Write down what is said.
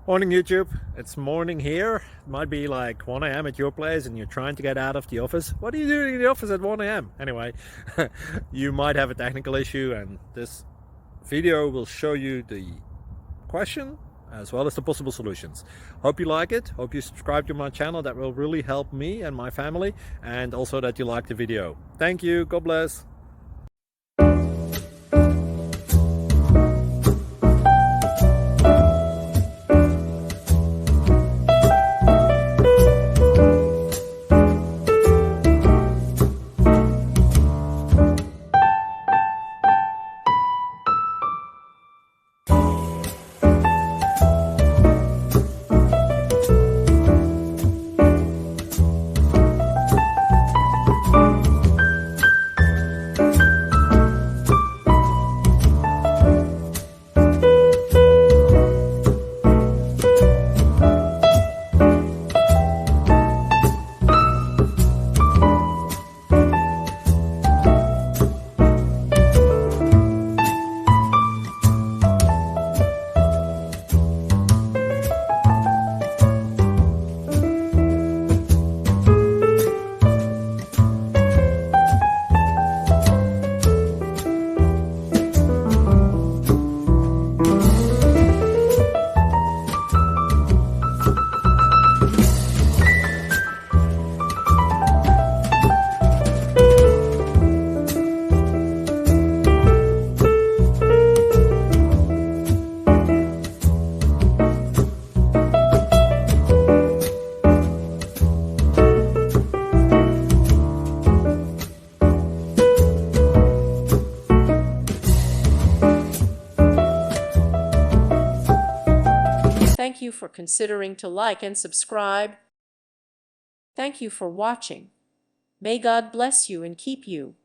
Morning YouTube, it's morning here. It might be like 1 a.m. at your place and you're trying to get out of the office. What are you doing in the office at 1 a.m.? Anyway, you might have a technical issue and this video will show you the question as well as the possible solutions. Hope you like it, hope you subscribe to my channel. That will really help me and my family, and also that you like the video. Thank you, God bless. Thank you for considering to like and subscribe. Thank you for watching. May God bless you and keep you.